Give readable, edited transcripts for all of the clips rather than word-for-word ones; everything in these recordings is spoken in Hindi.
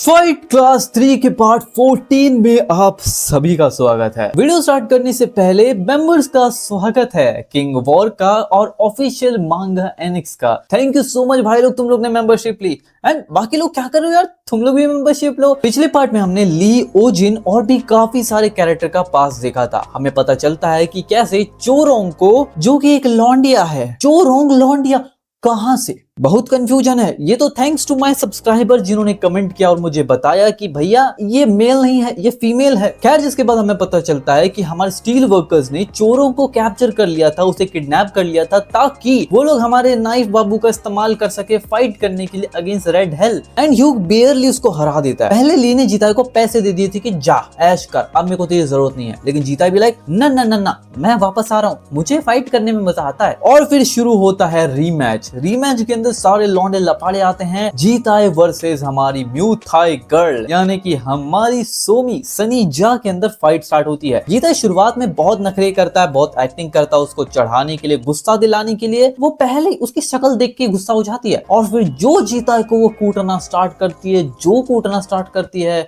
फाइट क्लास 3 के पार्ट 14 में आप सभी का स्वागत है। वीडियो स्टार्ट करने से पहले मेंबर्स का स्वागत है, किंग वॉर का और ऑफिशियल मांगा एनिक्स का। थैंक यू सो मच भाई लोग, तुम लोग ने मेंबरशिप ली। एंड बाकी लोग क्या कर रहे हो यार, तुम लोग भी मेंबरशिप लो। पिछले पार्ट में हमने ली, ओजिन और भी काफी सारे कैरेक्टर का पास देखा था। हमें पता चलता है कि कैसे चोरोंग को, जो कि एक लौंडिया है, चोरोंग लौंडिया कहां से, बहुत कंफ्यूजन है। ये तो थैंक्स टू माय सब्सक्राइबर जिन्होंने कमेंट किया और मुझे बताया कि भैया ये मेल नहीं है, ये फीमेल है। खैर, जिसके बाद हमें पता चलता है कि हमारे स्टील वर्कर्स ने चोरों को कैप्चर कर लिया था, उसे किडनैप कर लिया था ताकि वो लोग हमारे नाइफ बाबू का इस्तेमाल कर सके फाइट करने के लिए against red hello. And Hugh बेयरली उसको हरा देता है। पहले ली ने जीताई को पैसे दे दिए थे कि जा ऐश कर, अब मेरे को तेरी जरूरत नहीं है, लेकिन जीताई भी लाइक ना ना ना ना, मैं वापस आ रहा हूँ, मुझे फाइट करने में मजा आता है। और फिर शुरू होता है रीमैच। रीमैच के अंदर सारे लौंडे लपाड़े आते हैं। जीताई वर्सेस हमारी म्यू थाई गर्ल, यानी कि हमारी सोमी सनी जा के अंदर फाइट स्टार्ट होती है। जीताई शुरुआत में बहुत नखरे करता है, बहुत एक्टिंग करता है, उसको चढ़ाने के लिए, गुस्सा दिलाने के लिए। वो पहले उसकी शक्ल देख के गुस्सा हो जाती है और फिर जो जीताई को वो कूटना स्टार्ट करती है, जो कूटना स्टार्ट करती है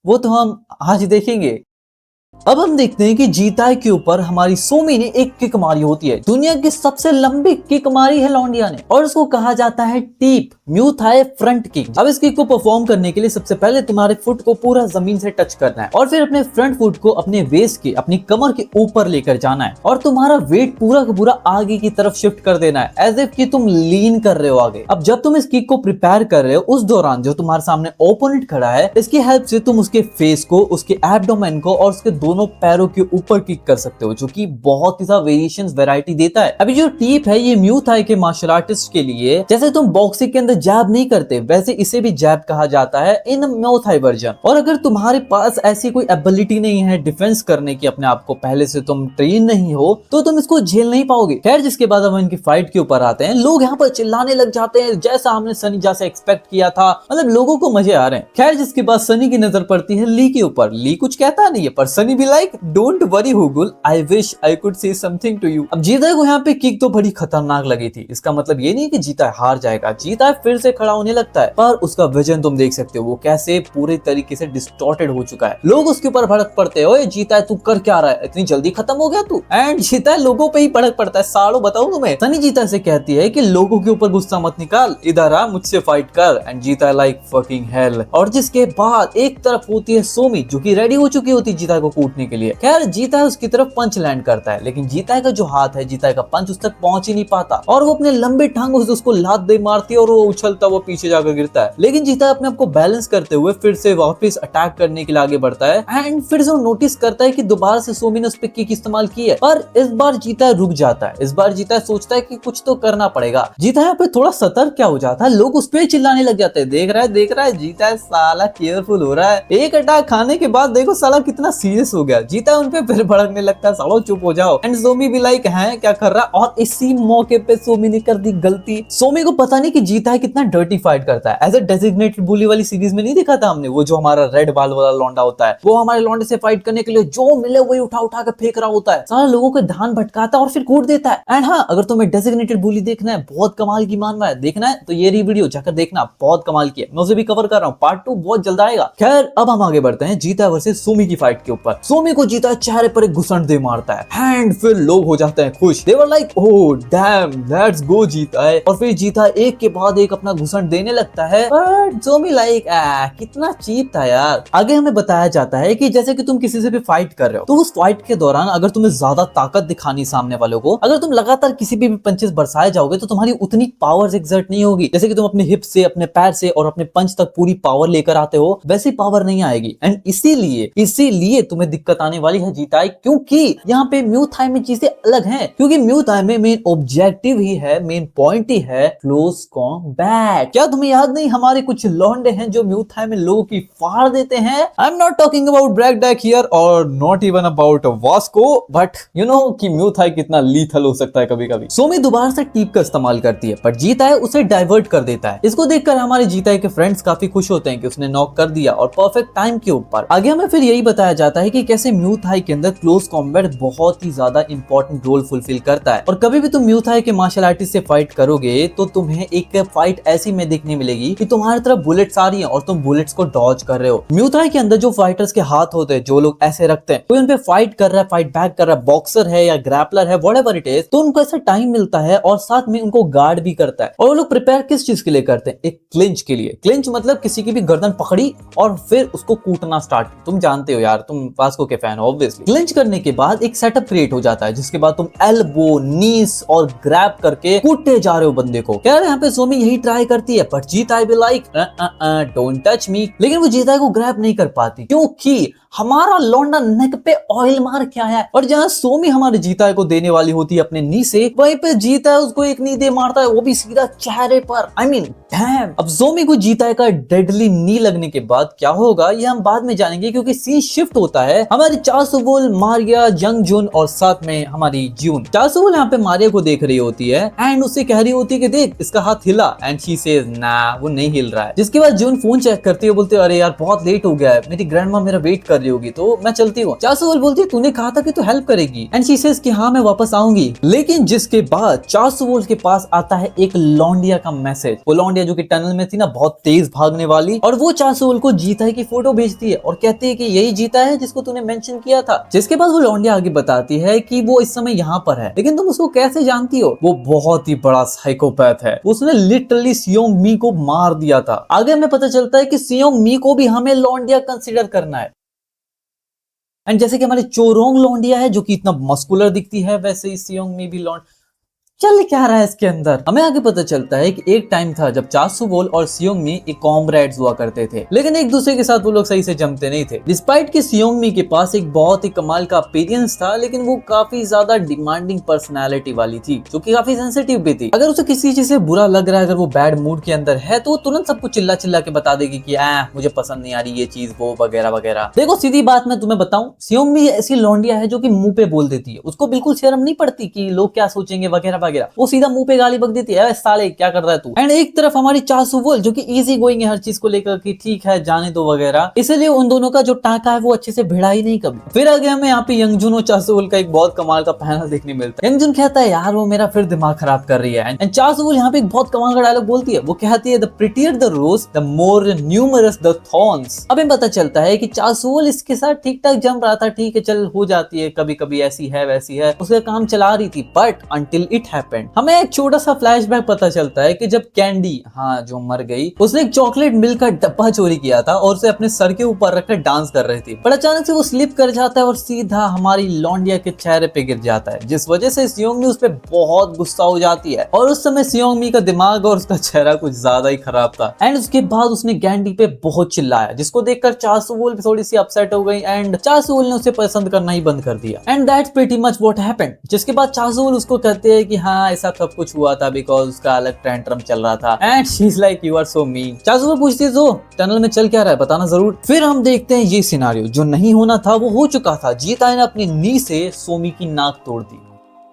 वो तो हम आज देखेंगे। अब हम देखते हैं कि जीताई के ऊपर हमारी सोमी ने एक किक मारी होती है। दुनिया की सबसे लंबी किक मारी है लौंडिया ने और उसको कहा जाता है टीप, म्यू थाई फ्रंट किक। अब इस किक को परफॉर्म करने के लिए सबसे पहले तुम्हारे फुट को पूरा जमीन से टच करना है और फिर अपने फ्रंट फुट को अपने वेस्ट के, अपनी कमर के ऊपर लेकर जाना है और तुम्हारा वेट पूरा का पूरा आगे की तरफ शिफ्ट कर देना है, एज इफ कि तुम लीन कर रहे हो आगे। अब जब तुम इस किक को प्रिपेयर कर रहे हो, उस दौरान जो तुम्हारे सामने ओपोनेंट खड़ा है, इसकी हेल्प से तुम उसके फेस को, उसके एब्डोमेन को और उसके दोनों पैरों के ऊपर किक कर सकते हो, जो कि बहुत ही सारा वेरिएशंस, वैरायटी देता है। अभी जो टीप है, ये म्यू थाई के मार्शल आर्टिस्ट के लिए, जैसे तुम बॉक्सिंग के अंदर जैब नहीं करते, वैसे इसे भी जैब कहा जाता है इन म्यू थाई वर्जन। और अगर तुम्हारे पास ऐसी कोई एबिलिटी नहीं है डिफेंस करने की, अपने आप को पहले से तुम ट्रेन नहीं हो, तो तुम इसको झेल नहीं पाओगे। खैर, जिसके बाद हम इनकी फाइट के ऊपर आते हैं। लोग यहाँ पर चिल्लाने लग जाते हैं, जैसा हमने सनी जा से एक्सपेक्ट किया था, मतलब लोगों को मजे आ रहे हैं। खैर, जिसके बाद सनी की नजर पड़ती है ली के ऊपर। ली कुछ कहता नहीं है, पर सनी भी लाइक डोंट वरी हुगुल, I wish I could say something to you. अब जीताई को यहाँ पे किक तो बड़ी खतरनाक लगी थी। इसका मतलब ये नहीं कि जीताई हार जाएगा, जीताई फिर से खड़ा होने लगता है, पर उसका विजन तुम देख सकते हो, वो कैसे पूरे तरीके से डिस्टॉर्टेड हो चुका है। लोग उसके ऊपर भड़क पड़ते हैं, ओए जीताई तू कर क्या रहा है, इतनी जल्दी खत्म हो गया तू। एंड जीताई लोगों पे ही भड़क पड़ता है। सालो बताऊं तुम्हें, सनी जीताई से कहती है कि लोगों के ऊपर गुस्सा मत निकाल, इधर आ मुझसे फाइट कर। एंड जीताई लाइक फकिंग हेल। और जिसके बाद एक तरफ होती है सोमी, जो कि रेडी हो चुकी होती है जीताई को कूटने के लिए। खैर, जीताई उसकी तरफ पंच लैंड करता है, लेकिन जीताई का जो हाथ है, जीताई का पंच उस तक पहुंच ही नहीं पाता और वो अपने लंबे टांगों से उसको लात दे मारती है और वो उछलता हुआ पीछे जाकर गिरता है। लेकिन जीताई अपने आप को बैलेंस करते हुए फिर से वापस अटैक करने के लिए आगे बढ़ता है। एंड फिर से वो नोटिस करता है कि दोबारा से सोमी ने उस पे किक इस्तेमाल की है, पर इस बार जीताई रुक जाता है। इस बार जीताई सोचता है कि कुछ तो करना पड़ेगा। जीताई यहाँ पे थोड़ा सतर्क क्या हो जाता है, लोग उस पर चिल्लाने लग जाते हैं। देख रहा है जीताई साला केयरफुल हो रहा है। एक अटैक खाने के बाद देखो साला कितना सीरियस हो गया। जीताई उन पे फिर भड़कने लगता है, सालो चुप हो जाओ। एंड सोमी भी लाइक है क्या कर रहा। और इसी मौके पे सोमी ने कर दी गलती। सोमी को पता नहीं कि जीताई कितना डर्टी फाइट करता है। एज ए डेजिग्नेटेड बुली वाली सीरीज में नहीं दिखा था हमने, वो जो हमारा रेड बाल वाला लौंडा होता है, वो हमारे लौंडे से फाइट करने के लिए जो मिले वही उठा उठा के फेंक रहा होता है, सारे लोगों को ध्यान भटकाता है और फिर कूट देता है। एंड हाँ, अगर तुम्हें डेजिग्नेटेड बुली देखना है, बहुत कमाल की मानवा है, देखना है तो ये वीडियो जाकर देखना, बहुत कमाल की है। मैं उसे भी कवर कर रहा हूँ, पार्ट 2 बहुत जल्द आएगा। खैर, अब हम आगे बढ़ते हैं जीताई वर्सेस सोमी की फाइट के ऊपर। सोमी को जीताई चेहरे पर एक घुसंड दे मारता है एंड फिर लोग हो जाते हैं खुश। They were like oh damn, let's go जीताई। और फिर जीताई एक के बाद एक अपना घुसंड देने लगता है, बट सोमी लाइक कितना चीप था यार। आगे हमें बताया जाता है कि जैसे कि तुम किसी से भी फाइट कर रहे हो, तो उस फाइट के दौरान अगर तुम्हें ज्यादा ताकत दिखानी सामने वालों को, अगर तुम लगातार किसी भी पंचेस बरसाए जाओगे तो तुम्हारी उतनी पावर्स एक्सर्ट नहीं होगी। जैसे कि तुम अपने हिप से, अपने पैर से और अपने पंच तक पूरी पावर लेकर आते हो, वैसी पावर नहीं आएगी। एंड इसीलिए तुम्हें दिक्कत आने वाली है जीताई, क्योंकि यहाँ पे म्यू थाई में चीजें अलग हैं। क्योंकि म्यू थाई में मेन ऑब्जेक्टिव ही है, मेन पॉइंट ही है क्लोज कॉम्बैट। क्या तुम्हें याद नहीं, हमारे कुछ लौंडे हैं जो म्यू थाई में लोगों की फाड़ देते हैं। I am not talking about ब्रैक डैक हियर और not even about Vasco, but you know कि म्यू थाई कितना लीथल हो सकता है कभी कभी। सोमी दोबारा से टीप का इस्तेमाल करती है, पर जीताई उसे डाइवर्ट कर देता है। इसको देखकर हमारे जीताई के फ्रेंड्स काफी खुश होते हैं कि उसने नॉक कर दिया और परफेक्ट टाइम के ऊपर। आगे हमें फिर यही बताया जाता है कि कि कैसे म्यू थाई के अंदर क्लोज कॉम्बैट बहुत ही ज्यादा इंपॉर्टेंट रोल फुलफिल करता है। और कभी भी तुम म्यू थाई के मार्शल आर्टिस्ट से फाइट करोगे तो तुम्हें एक फाइट ऐसी में देखने मिलेगी कि तुम्हारी तरफ बुलेट्स आ रही हैं और तुम बुलेट्स को डॉज कर रहे हो। म्यू थाई के अंदर जो फाइटर्स के हाथ होते हैं, जो लोग ऐसे रखते हैं, कोई उन पे फाइट कर रहा है, फाइट बैक कर रहा है, बॉक्सर है या ग्रैपलर है, व्हाटएवर इट इज, तो उनको ऐसा टाइम मिलता है और साथ में उनको गार्ड भी करता है। और वो लोग प्रिपेयर किस चीज के लिए करते हैं? एक क्लिंच के लिए। क्लिंच मतलब किसी की भी गर्दन पकड़ी और फिर उसको कूटना स्टार्ट। तुम जानते हो यार, तुम वास्को के फैन हो ऑब्वियसली। क्लिंच करने के बाद एक सेटअप क्रिएट हो जाता है, जिसके बाद तुम एल्बो, नीस और ग्रैब करके कूटते जा रहे हो बंदे को। यार यहाँ पे सोमी यही ट्राई करती है, बट जीताई भी लाइक डोंट टच मी, लेकिन वो जीताई को ग्रैब नहीं कर पाती क्योंकि हमारा लौंडा नेक पे ऑयल मार क्या है। और जहां सोमी हमारे जीताई को देने वाली होती है अपने नी से, वहीं पे जीताई उसको एक नी दे मारता है, वो भी सीधा चेहरे पर। I mean dam. अब सोमी को जीताई का डेडली नी लगने के बाद क्या होगा ये हम बाद में जानेंगे, क्योंकि सीन शिफ्ट होता है हमारी चासुवोल, मारिया, जंग जुन और साथ में हमारी जून। चासुवोल यहाँ पे मारिया को देख रही होती है एंड उससे कह रही होती है कि देख इसका हाथ हिला, एंड शी सेज ना वो नहीं हिल रहा है। जिसके बाद जून फोन चेक करती है, बोलते अरे यार बहुत लेट हो गया है, मेरी ग्रैंडमा मेरा वेट कर रही होगी तो मैं चलती हूँ। चासुवोल बोलती है तूने कहा था कि तू हेल्प करेगी, एंड शी सेज कि हाँ मैं वापस आऊंगी। लेकिन जिसके बाद चासुवोल के पास आता है एक लौंडिया का मैसेज। वो लौंडिया जो कि टनल में थी ना, बहुत तेज भागने वाली, और वो चासुवोल को जीताई की फोटो भेजती है और कहती है कि यही जीता है जिसको तूने मेंशन किया था। जिसके बाद वो लौंडिया आगे बताती है कि वो इस समय यहाँ पर है, लेकिन तुम उसको कैसे जानती हो? वो बहुत ही बड़ा साइकोपैथ है, उसने लिटरली सियोंग मी को मार दिया था। आगे हमें पता चलता है कि सियोंग मी को भी हमें लौंडिया कंसिडर करना है। एंड जैसे कि हमारी चोरोंग लौंडिया है जो कि इतना मस्कुलर दिखती है, वैसे ही सियोंग मी भी लौंड चल क्या रहा है इसके अंदर। हमें आगे पता चलता है कि एक टाइम था जब चासुवोल और सियोंग मी एक कॉमरेड्स हुआ करते थे, लेकिन एक दूसरे के साथ वो लोग सही से जमते नहीं थे। डिस्पाइट कि सियोंग मी के पास एक बहुत ही कमाल का अपीयरेंस था, लेकिन वो काफी ज्यादा डिमांडिंग पर्सनालिटी वाली थी, जो कि काफी सेंसिटिव भी थी। अगर उसे किसी चीज से बुरा लग रहा है, अगर वो बैड मूड के अंदर है, तो वो तुरंत सबको चिल्ला चिल्ला के बता देगी कि मुझे पसंद नहीं आ रही ये चीज वो वगैरह वगैरह। देखो सीधी बात मैं तुम्हें बताऊं, सियोंग मी ऐसी लौंडिया है जो कि मुंह पे बोल देती है, उसको बिल्कुल शर्म नहीं पड़ती कि लोग क्या सोचेंगे वगैरह वगैरह। वो सीधा मुंह पे गाली बक देती है, साले क्या कर रहा है तू। एंड एक तरफ हमारी चासुवोल जो कि इजी गोइंग है हर चीज को लेकर कि ठीक है जाने दो वगैरह, इसलिए उन दोनों का जो टाका है वो अच्छे से भिड़ा ही नहीं कभी। फिर आगे हमें यहाँ पे यंगजुन और चासुवोल का एक बहुत कमाल का पैनल देखने मिलता है। यंगजुन कहता है यार वो मेरा फिर दिमाग खराब कर रही है, एंड चासुवोल यहाँ पे एक बहुत कमाल का डायलॉग बोलती है। वो कहती है the prettier the rose the more numerous the thorns. अब हमें पता चलता है कि चासुवोल इसके साथ ठीक ठाक जम रहा था, ठीक है चल हो जाती है कभी कभी, ऐसी है वैसी है, उसका काम चला रही थी, बट अंटिल इट हैपेंड। हमें एक छोटा सा फ्लैशबैक पता चलता है कि जब कैंडी, हाँ जो मर गई, उसने एक चॉकलेट मिल्क का डब्बा चोरी किया था और उसे अपने सर के ऊपर रखकर डांस कर रही थी, पर अचानक से वो स्लिप कर जाता है और सीधा हमारी लौंडिया के चेहरे पे गिर जाता है, जिस वजह से सियोंग मी उस पे बहुत गुस्सा हो जाती है। और उस समय सियोंग मी का दिमाग और उसका चेहरा कुछ ज्यादा ही खराब था। एंड उसके बाद उसने कैंडी पे बहुत चिल्लाया, जिसको देखकर चासुवोल थोड़ी सी अपसेट हो गई एंड चासुवोल ने उसे पसंद करना ही बंद कर दिया। And that's pretty much what happened. जिसके बाद चासुवोल उसको कहते हैं कि हाँ ऐसा सब कुछ हुआ था बिकॉज उसका अलग टेंट्रम चल रहा था, and she is like you are so mean. चासुवोल पूछती है तो टनल में चल क्या रहा है बताना जरूर। फिर हम देखते हैं ये सिनारियो जो नहीं होना था वो हो चुका था। जीताई ने अपनी नी से सोमी की नाक तोड़ दी,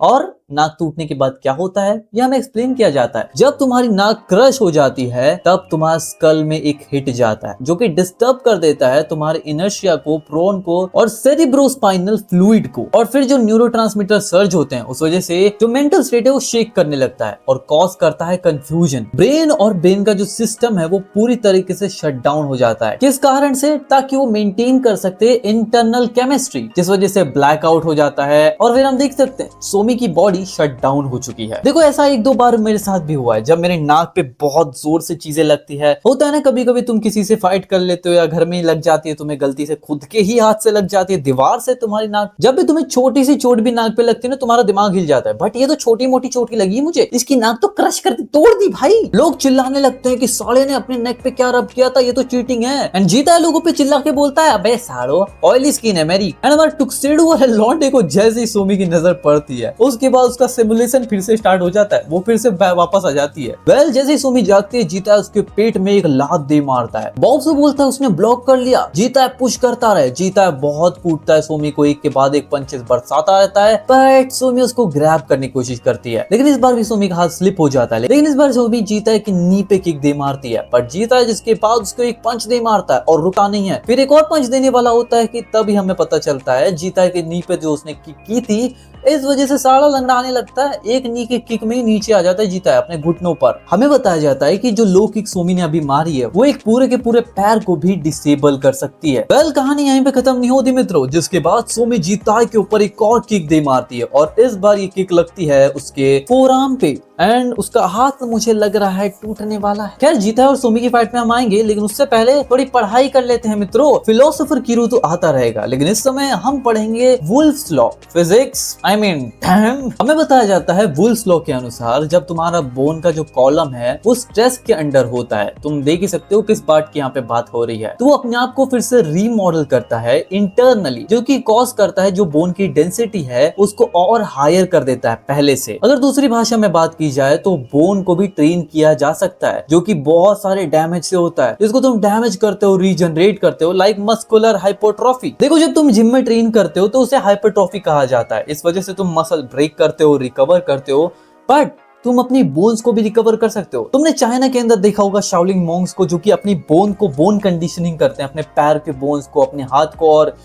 और नाक टूटने के बाद क्या होता है यह हमें एक्सप्लेन किया जाता है। जब तुम्हारी नाक क्रश हो जाती है तब तुम्हारा स्कल में एक हिट जाता है जो कि डिस्टर्ब कर देता है तुम्हारे इनर्शिया को, प्रोन को और सेरिब्रोस्पाइनल फ्लूइड को, और फिर जो न्यूरोट्रांसमीटर सर्ज होते हैं उस वजह से जो मेंटल स्टेट है वो शेक करने लगता है और कॉज करता है कंफ्यूजन। ब्रेन और ब्रेन का जो सिस्टम है वो पूरी तरीके से शट डाउन हो जाता है। किस कारण से? ताकि वो मेंटेन कर सकते इंटरनल केमिस्ट्री, जिस वजह से ब्लैकआउट हो जाता है। और फिर हम देख सकते हैं सोमी की बॉडी शट डाउन हो चुकी है। देखो ऐसा एक दो बार मेरे साथ भी हुआ है, जब मेरे नाक पे बहुत जोर से चीजें लगती है। होता है ना कभी कभी तुम किसी से फाइट कर लेते हो या घर में ही लग जाती है, तुम्हें गलती से खुद के ही हाथ से लग जाती है, दीवार से तुम्हारी नाक। जब भी तुम्हें छोटी सी चोट भी नाक पे लगती है ना तुम्हारा दिमाग हिल जाता है, बट ये तो छोटी मोटी चोट की लगी मुझे, इसकी नाक तो क्रश कर दी, तोड़ दी भाई। लोग चिल्लाने लगते हैं कि साले ने अपने नेक पे क्या रब किया था, ये तो चीटिंग है। एंड जीता है लोगों पे चिल्ला के बोलता है अबे सालो ऑयली स्किन है मेरी। एंड हमारे टुक्सेडो वाले लौंडे को जैसे ही सोमी की नजर पड़ती है उसके बाद उसका सिमुलेशन फिर से स्टार्ट हो जाता है, वो फिर से वापस आ जाती है। वेल जैसे ही सोमी जागती है, जीता है उसके पेट में एक लात दे मारता है। बॉब से बोलता है उसने ब्लॉक कर लिया। जीता है पुश करता रहे, जीता है बहुत कूटता है सोमी को, एक के बाद एक पंचेस बरसाता रहता है, बट सोमी उसको ग्रैब करने की कोशिश करती है, लेकिन इस बार भी सोमी का हाथ स्लिप हो जाता है। लेकिन इस बार सोमी जीता है कि नी पे किक दे मारती है, पर जीता है जिसके बाद उसको एक पंच दे मारता है और रुका नहीं है। फिर एक और पंच देने वाला होता है कि तभी हमें पता चलता है जीता है कि नी पे जो उसने किक की थी, इस वजह से सारा लंगड़ाने लगता है। एक नी के किक में ही नीचे आ जाता है जीता है अपने घुटनों पर। हमें बताया जाता है कि जो लो किक सोमी ने अभी मारी है वो एक पूरे के पूरे पैर को भी डिसेबल कर सकती है। वेल कहानी यहीं पे खत्म नहीं होती मित्रों, जिसके बाद सोमी जीता के ऊपर एक और किक दे मारती है और इस बार ये किक लगती है उसके फोरआर्म पे एंड उसका हाथ मुझे लग रहा है टूटने वाला है। खैर जीता और सोमी की फाइट में हम आएंगे, लेकिन उससे पहले थोड़ी पढ़ाई कर लेते हैं मित्रों। फिलोसोफर कीरू तो आता रहेगा, लेकिन इस समय हम पढ़ेंगे वुल्फ्स लॉ फिजिक्स। हमें बताया जाता है वुल्फ्स लॉ के अनुसार जब तुम्हारा बोन का जो कॉलम है वो स्ट्रेस के अंडर होता है, तुम देख ही सकते हो किस पार्ट की यहाँ पे बात हो रही है, तो वो अपने आप को फिर से रीमॉडल करता है इंटरनली, जो कि कॉज करता है जो बोन की डेंसिटी है उसको और हायर कर देता है पहले से। अगर दूसरी भाषा में बात की जाए तो बोन को भी ट्रेन किया जा सकता है, जो कि बहुत सारे डैमेज से होता है, जिसको तुम डैमेज करते हो, रीजनरेट करते हो, लाइक मस्कुलर हाइपोट्रोफी। देखो जब तुम जिम में ट्रेन करते हो तो उसे हाइपोट्रोफी कहा जाता है, इस वजह से तुम मसल ब्रेक करते हो, रिकवर करते हो, बट तुम अपनी बोन्स को भी रिकवर कर सकते हो। तुमने चाइना के अंदर देखा होगा शाओलिंग मॉन्क्स को, जो कि अपनी बोन को बोन कंडीशनिंग करते हैं, अपने पैर के बोन्स को, अपने हाथ को, और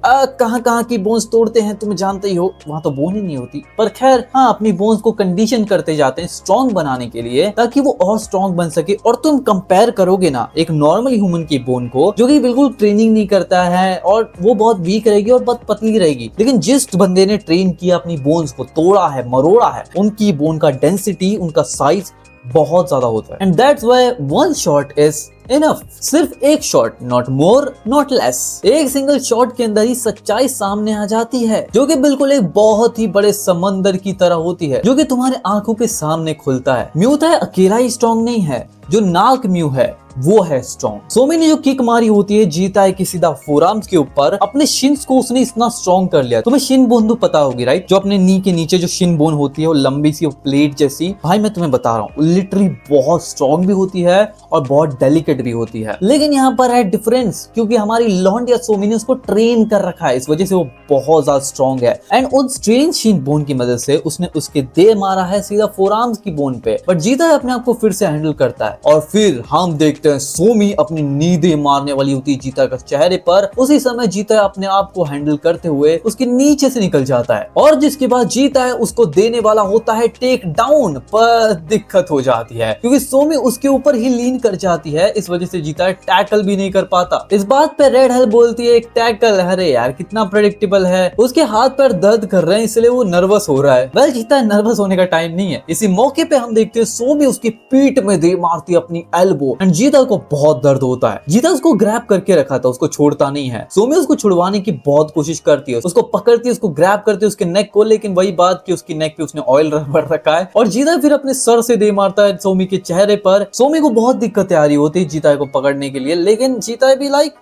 कहाँ की बोन्स तोड़ते हैं तुम जानते ही हो, वहां तो बोन ही नहीं होती, पर खैर हाँ अपनी बोन्स को कंडीशन करते जाते हैं स्ट्रॉन्ग बनाने के लिए, ताकि वो और स्ट्रॉन्ग बन सके। और तुम कंपेयर करोगे ना एक नॉर्मल ह्यूमन की बोन को, जो कि बिल्कुल ट्रेनिंग नहीं करता है और वो बहुत वीक रहेगी और बहुत पतली रहेगी, लेकिन जिस बंदे ने ट्रेन किया अपनी बोन्स को, तोड़ा है, मरोड़ा है, उनकी बोन का डेंसिटी, उनका साइज बहुत ज्यादा होता है। And that's why one shot is enough. सिर्फ एक shot, not more not less, एक सिंगल शॉट के अंदर ही सच्चाई सामने आ जाती है, जो कि बिल्कुल एक बहुत ही बड़े समंदर की तरह होती है, जो कि तुम्हारे आंखों के सामने खुलता है। म्यूता है अकेला ही स्ट्रॉन्ग नहीं है, जो नाक म्यू है वो है स्ट्रॉन्ग। सोमी ने जो किक मारी होती है जीता है कि सीधा फोरआर्म्स के ऊपर, अपने शिन्स को उसने इतना स्ट्रॉन्ग कर लिया। तुम्हें शिन बोन तो पता होगी राइट, जो अपने नी के नीचे जो शिन बोन होती है वो लंबी सी प्लेट जैसी, भाई मैं तुम्हें बता रहा हूँ लिटरली बहुत स्ट्रॉन्ग भी होती है और बहुत डेलिकेट भी होती है। लेकिन यहाँ पर है डिफरेंस, क्योंकि हमारी लॉन्डिया सोमी ने उसको ट्रेन कर रखा है, इस वजह से वो बहुत ज्यादा स्ट्रॉन्ग है। एंड उन स्ट्रेन शिन बोन की मदद से उसने उसके दे मारा है सीधा फोरआर्म्स की बोन पे, बट जीता अपने आप को फिर से हैंडल करता है। और फिर हम देखते हैं सोमी अपनी नींदें मारने वाली होती है जीता का चेहरे पर, उसी समय जीता अपने आप को हैंडल करते हुए उसके नीचे से निकल जाता है, और जिसके बाद जीता है उसको देने वाला होता है टेक डाउन, पर दिक्कत हो जाती है क्योंकि सोमी उसके ऊपर ही लीन कर जाती है, इस वजह से जीता टैकल भी नहीं कर पाता। इस बात पे रेड हेल बोलती है एक टैकल, अरे यार कितना प्रेडिक्टेबल है, उसके हाथ पैर दर्द कर रहे हैं इसलिए वो नर्वस हो रहा है। वेल जीता नर्वस होने का टाइम नहीं है। इसी मौके पे हम देखते हैं सोमी उसकी पीठ में दे मारती है अपनी एल्बो, एंड जीता को बहुत दर्द होता है। जीता उसको ग्रैब करके रखा था, उसको छोड़ता नहीं है। सोमी उसको छुड़वाने की बहुत कोशिश करती है, उसको पकड़ती है, उसको ग्रैब करती है उसके नेक को, लेकिन वही बात कि उसकी नेक पे उसने ऑयल रबर रखा है, और जीता फिर अपने सर से दे मारता है सोमी के चेहरे पर। सोमी को बहुत दिक्कतें आ रही होती है जीता को पकड़ने के लिए, लेकिन जीता भी लाइक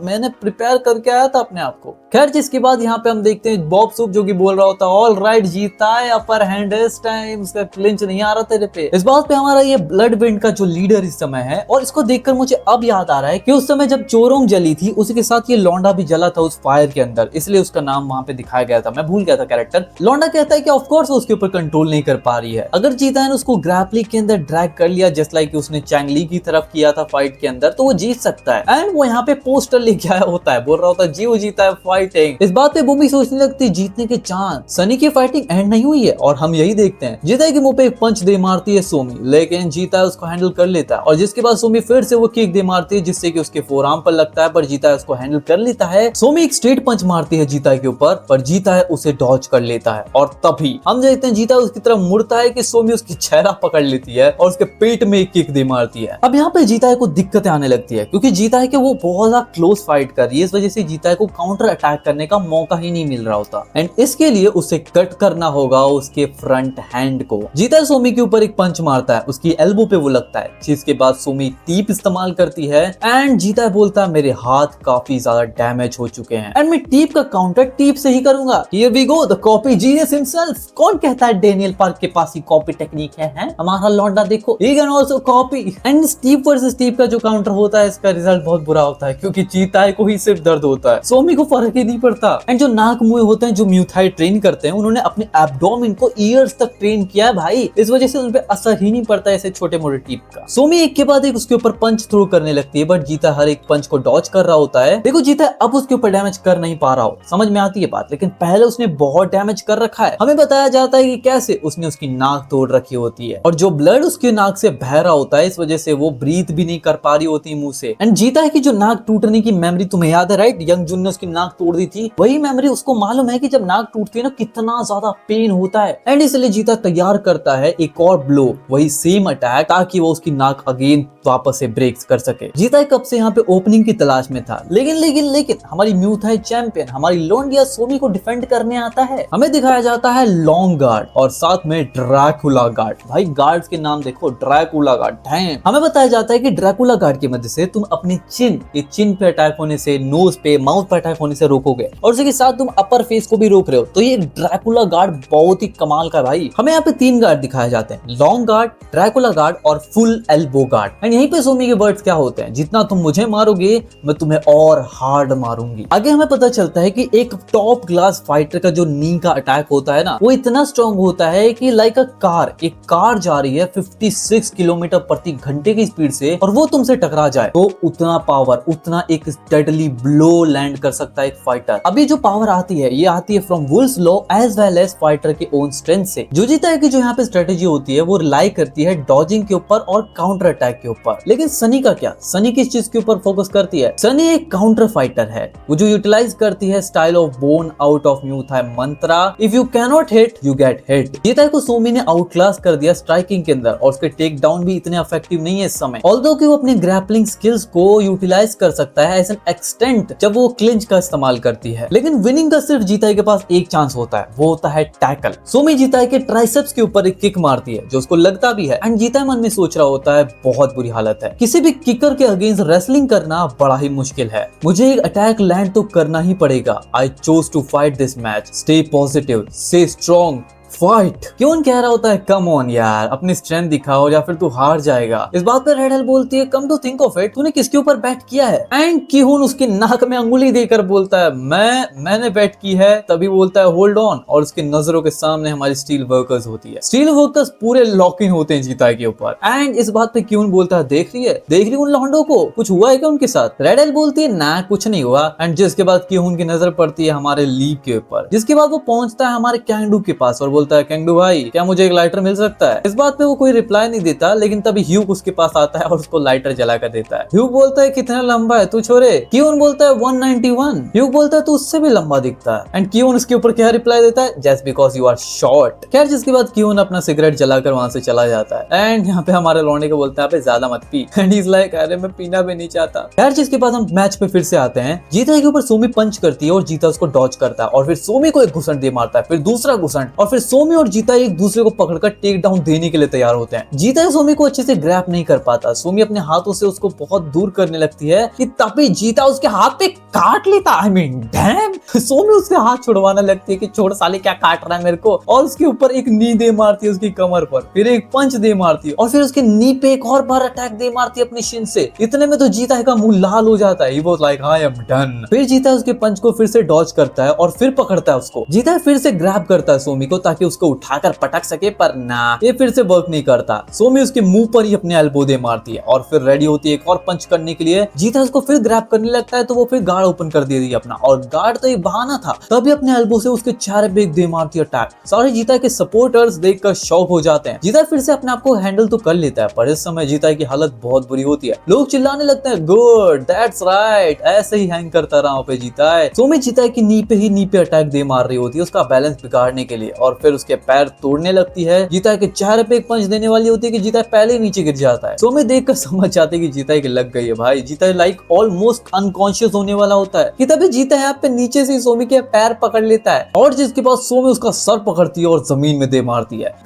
मैंने प्रिपेयर करके आया था अपने आप को। खैर जिसके बाद यहाँ पे हम देखते हैं बॉब सूप जो कि बोल रहा होता है ऑल राइट जीता है अपर हैंड इस टाइम, उसका क्लिंच नहीं आ रहा तेरे पे। इस बात पे हमारा ये ब्लड विंड का जो लीडर इस समय है, और इसको देखकर मुझे अब याद आ रहा है कि उस समय जब चोरोंग जली थी उसी के साथ ये लौंडा भी जला था उस फायर के अंदर, इसलिए उसका नाम वहां पे दिखाया गया था, मैं भूल गया था कैरेक्टर। लौंडा कहता है कि ऑफ कोर्स उसके ऊपर कंट्रोल नहीं कर पा रही है, अगर जीता ने उसको ग्रैपली के अंदर ड्रैग कर लिया जस्ट लाइक उसने चैंगली की तरफ किया था फाइट के अंदर, तो वो जीत सकता है। एंड वो यहाँ पे पोस्टर लेके आया होता है, बोल रहा होता है जी वो जीता है फाइटिंग। इस बात पे भूमि सोचने लगती जीतने के चांस, सनी की फाइटिंग एंड नहीं हुई है, और हम यही देखते हैं जीता के मुंह पे एक पंच दे मारती है सोमी, लेकिन जीता उसको हैंडल कर लेता है, और जिसके बाद सोमी फिर से वो किक दे मारती है जिससे कि उसके फोरआर्म पर लगता है, पर जीता उसको हैंडल कर लेता है। सोमी एक स्ट्रेट पंच मारती है जीता के ऊपर, पर जीता है उसे डॉज कर लेता है, और तभी हम देखते हैं जीता उसकी तरफ मुड़ता है कि सोमी उसकी चेहरा पकड़ लेती है और उसके पेट में एक किक दे मारती है। अब यहाँ पे जीता को दिक्कतें आने लगती है, क्योंकि जीता है कि वो बहुत ज्यादा क्लोज फाइट कर रही है। इस वजह से जीता है को काउंटर अटैक करने का मौका ही नहीं मिल रहा होता, एंड इसके लिए उसे कट करना होगा उसके फ्रंट हैंड को। जीता सोमी के ऊपर एक पंच मारता है, उसकी एल्बो पे वो लगता है, जिसके बाद सोमी टीप इस्तेमाल करती है एंड जीता बोलता है मेरे हाथ काफी ज्यादा डैमेज हो चुके हैं एंड मैं टीप का काउंटर टीप से ही करूंगा। Here we go, the copy genius himself। कौन कहता है डेनियल पार्क के पास ही कॉपी टेक्निक है? हमारा लौंडा देखो, he can also copy। And टीप वर्सेस टीप का जो काउंटर होता है, इसका रिजल्ट बहुत बुरा होता है, क्योंकि जीता को ही सिर्फ दर्द होता है, सोमी को फर्क ही नहीं पड़ता। एंड जो नाक मुंह होते हैं, जो म्यूथाई ट्रेन करते हैं, उन्होंने अपने एब्डोमेन को ईयर्स तक ट्रेन किया है भाई, इस वजह से उन पे असर ही नहीं पड़ता ऐसे छोटे मोटे टीप का। सोमी एक के बाद एक उसके ऊपर पंच थ्रो करने लगती है, बट जीता हर एक पंच को डॉज कर रहा होता है। देखो जीता अब उसके ऊपर डैमेज कर नहीं पा रहा हो, समझ में आती है बात, लेकिन पहले उसने बहुत डैमेज कर रखा है। हमें बताया जाता है कि कैसे उसने उसकी नाक तोड़ रखी होती है और जो ब्लड उसकी नाक से बह रहा होता है, इस वजह से वो ब्रीथ भी नहीं कर पा रही होती मुंह से। एंड जीता है कि जो नाक टूटने की मेमोरी तुम्हें याद है राइट, यंग जुन ने उसकी नाक तोड़ दी थी, वही मेमोरी उसको मालूम है कि जब नाक टूटती है ना कितना ज्यादा पेन होता है। एंड इसलिए जीता तैयार करता है एक और ब्लो, वही सेम अटैक, ताकि वो उसकी नाक अगेन वापस से ब्रेक कर सके। जीता कब से यहाँ पे ओपनिंग की तलाश में था, लेकिन हमारी म्यूथाई चैंपियन हमारी लोंडिया सोमी को डिफेंड करने आता है। हमें दिखाया जाता है लॉन्ग गार्ड और साथ में ड्रैकुला गार्ड। भाई गार्ड्स के नाम देखो, ड्रैकुला गार्ड। डैम। हमें बताया जाता है कि ड्रैकुला गार्ड की मदद से तुम अपने चिन पे अटैक होने से, नोज पे, माउथ पे अटैक होने से रोकोगे, और उसके साथ तुम अपर फेस को भी रोक रहे हो। तो ये ड्रैकुला गार्ड बहुत ही कमाल का भाई। हमें यहाँ पे 3 गार्ड दिखाए जाते हैं, लॉन्ग गार्ड, ड्रैकुला गार्ड और फुल एल्बो गार्ड। एंड यहीं पे सोमी के वर्ड्स क्या होते हैं, जितना तुम मुझे मारोगे मैं तुम्हें और हार्ड मारूंगी। आगे हमें पता चलता है कि एक टॉप क्लास फाइटर का जो नी का अटैक होता है ना, वो इतना स्ट्रॉन्ग होता है कि लाइक अ कार, एक कार जा रही है 56 किलोमीटर प्रति घंटे की स्पीड से और वो तुमसे टकरा जाए, तो उतना पावर, उतना एक डेडली ब्लो लैंड कर सकता है एक फाइटर। अभी जो पावर आती है, ये आती है from Wolff's law as well as fighter के ओन स्ट्रेंथ से। जो जीता है कि जो यहाँ पे स्ट्रेटेजी होती है वो रिलाई करती है डॉजिंग के ऊपर और काउंटर अटैक के ऊपर। लेकिन सनी का क्या, सनी किस चीज के ऊपर फोकस करती है? सनी एक काउंटर फाइटर है, वो जो यूटिलाइज करती है style of born out of Muay Thai mantra, if you can not hit you get hit. जीता को सोमी ने आउट क्लास कर दिया स्ट्राइकिंग के अंदर, और उसके टेक डाउन भी इतने इफेक्टिव नहीं है इस समय, ऑल्दो कि वो अपने ग्रैपलिंग स्किल्स को यूटिलाइज कर सकता है एज एन एक्सटेंट जब वो क्लिंच का इस्तेमाल करती है। लेकिन विनिंग का सिर्फ जीता के पास एक चांस होता है, वो होता है टैकल। सोमी जीता के ट्राइसेप्स के ऊपर एक किक मारती है जो उसको लगता भी है, एंड जीता मन में सोच रहा होता है बहुत बुरी हालत है, किसी भी किकर के अगेंस्ट रेसलिंग करना बड़ा ही मुश्किल है, मुझे एक अटैक लैंड तो करना ही पड़ेगा। I chose to fight this match, stay positive, stay strong, fight. क्यों कह रहा होता है कम ऑन यार, अपनी स्ट्रेंथ दिखाओ या फिर तू हार जाएगा। इस बात पे रेड हेल बोलती है come to think of it, तूने किसके ऊपर बैट किया है? एंड किहुन उसके नाक में अंगुली देकर बोलता है मैंने बैट की है, तभी बोलता है होल्ड ऑन, और उसके नजरों के सामने हमारी स्टील वर्कर्स होती है। स्टील वर्कर्स पूरे लॉक इन होते हैं जीता के ऊपर। एंड इस बात पे किहुन बोलता है देख रही उन लॉन्डो को, कुछ हुआ है क्या उनके साथ? रेड हेल बोलती है ना कुछ नहीं हुआ। एंड जिसके बाद किहुन की नजर पड़ती है हमारे लीग के ऊपर, जिसके बाद वो पहुंचता है हमारे कैंगडू के पास और बोलता है कैंगडू भाई क्या मुझे एक लाइटर मिल सकता है? इस बात पे वो कोई रिप्लाई नहीं देता, लेकिन तभी ह्यूग उसके पास आता है और उसको लाइटर जला कर देता है। ह्यूग बोलता है कितना लंबा है तू छोरे? कियोन बोलता है 191। ह्यूग बोलता है तू उससे भी लंबा दिखता है। एंड कियोन उसके ऊपर क्या रिप्लाई देता है? Just because you are short. खैर जिसके बाद कियोन अपना सिगरेट जलाकर वहां से चला जाता है। एंड यहाँ पे हमारे लौंडे को बोलते हैं ज्यादा मत P, and he is like अरे मैं पीना भी नहीं चाहता। खैर जिसके बाद हम मैच पे फिर से आते हैं, जीता के ऊपर सोमी पंच करती है और जीता उसको डॉज करता है, और फिर सोमी को एक घुसंड दे मारता है, फिर दूसरा घुसंड, और फिर सोमी और जीता एक दूसरे को पकड़कर टेक डाउन देने के लिए तैयार होते हैं। जीता सोमी को अच्छे से ग्रैप नहीं कर पाता, सोमी अपने हाथों से उसको बहुत दूर करने लगती है कि तभी जीता उसके हाथ पे काट लेता। I mean dam. सोमी उससे हाथ छुड़वाने लगती है कि छोड़ साले क्या काट रहा है मेरे को, और उसके ऊपर एक नी दे मारती है उसकी कमर पर, फिर एक पंच दे मारती है, और फिर उसके नी पे एक और बार अटैक दे मारती है अपनी शिन से। इतने में तो जीता का मुंह लाल हो जाता है। He was like I am done. फिर जीता उसके पंच को फिर से डॉज करता है और फिर पकड़ता है उसको। जीता फिर से ग्रैब करता है सोमी को ताकि उसको उठाकर पटक सके, पर ना, ये फिर से वर्क नहीं करता। सोमी उसके मुंह पर ही अपने एल्बो दे मारती है और फिर रेडी होती है एक और पंच करने के लिए। जीता उसको फिर ग्रैब करने लगता है तो वो फिर गार्ड ओपन कर देती है अपना, और गार्ड तो एक बहाना था, तभी अपने एल्बो से उसके चेहरे पे दे मारती है अटैक। सारे जीता के सपोर्टर्स देखकर शॉक हो जाते हैं। जीता फिर से अपने आप को हैंडल तो कर लेता है, पर इस समय जीता की हालत बहुत बुरी होती है। लोग चिल्लाने लगते हैं गुड, दैट्स राइट, ऐसे ही हैंग करता रहा पे जीता है। सोमी जीता की नी पे अटैक दे मार रही होती है उसका बैलेंस बिगाड़ने के लिए, और फिर उसके पैर तोड़ने लगती है। जीताई के चेहरे पे एक पंच देने वाली होती है कि जीताई पहले ही नीचे गिर जाता है। सोमी देखकर समझ जाते कि जीताई की लग गई है भाई। जीताई लाइक ऑलमोस्ट अनकॉन्शियस होने वाला होता है कि तभी जीताई यहाँ पे नीचे से सोमी के पैर पकड़ लेता है और जिसके बाद सोमी उसका सर पकड़ती है और जमीन में दे मारती है।